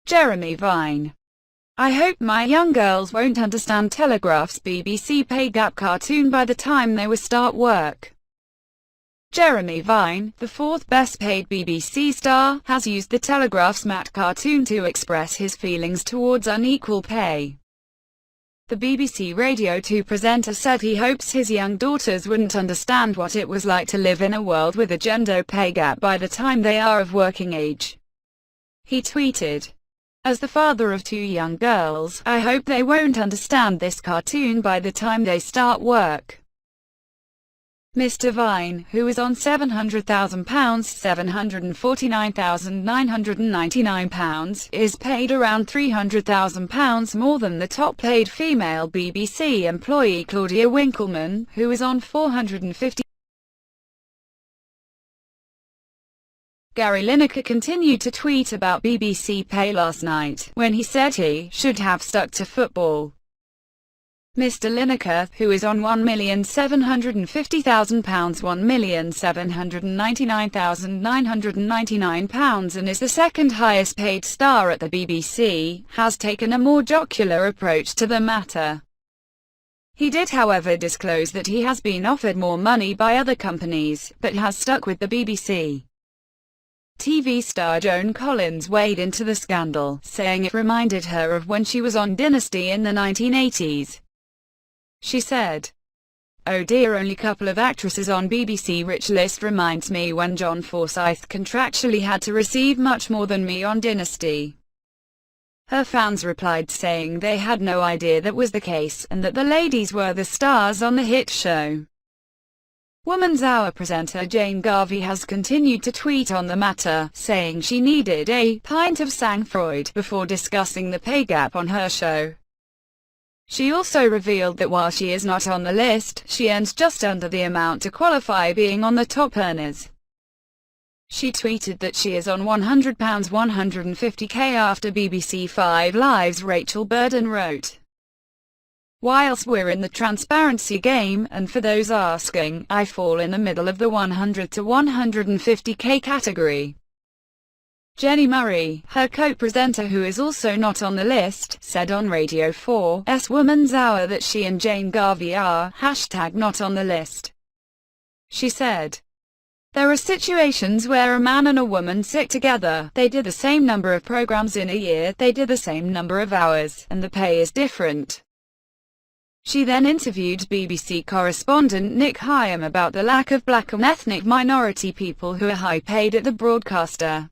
Jeremy Vine. I hope my young girls won't understand Telegraph's BBC pay gap cartoon by the time they will start work. Jeremy Vine, the fourth best paid BBC star, has used the Telegraph's Matt cartoon to express his feelings towards unequal pay. The BBC Radio 2 presenter said he hopes his young daughters wouldn't understand what it was like to live in a world with a gender pay gap by the time they are of working age. He tweeted, "As the father of two young girls, I hope they won't understand this cartoon by the time they start work." Mr. Vine, who is on £700,000 £749,999, is paid around £300,000 more than the top-paid female BBC employee Claudia Winkleman, who is on £450,000. Gary Lineker continued to tweet about BBC pay last night, when he said he should have stuck to football. Mr. Lineker, who is on £1,750,000 £1,799,999 and is the second highest paid star at the BBC, has taken a more jocular approach to the matter. He did however disclose that he has been offered more money by other companies, but has stuck with the BBC. TV star Joan Collins weighed into the scandal, saying it reminded her of when she was on Dynasty in the 1980s. She said, "Oh dear, only couple of actresses on BBC Rich list reminds me when John Forsyth contractually had to receive much more than me on Dynasty." Her fans replied saying they had no idea that was the case, and that the ladies were the stars on the hit show. Woman's Hour presenter Jane Garvey has continued to tweet on the matter, saying she needed a pint of sang-froid before discussing the pay gap on her show. She also revealed that while she is not on the list, she earns just under the amount to qualify being on the top earners. She tweeted that she is on £100 150k after BBC 5 Live's Rachel Burden wrote, "Whilst we're in the transparency game, and for those asking, I fall in the middle of the 100 to 150k category." Jenny Murray, her co-presenter who is also not on the list, said on Radio 4's Woman's Hour that she and Jane Garvey are #not on the list. She said, "There are situations where a man and a woman sit together, they do the same number of programs in a year, they do the same number of hours, and the pay is different." She then interviewed BBC correspondent Nick Hyam about the lack of black and ethnic minority people who are high paid at the broadcaster.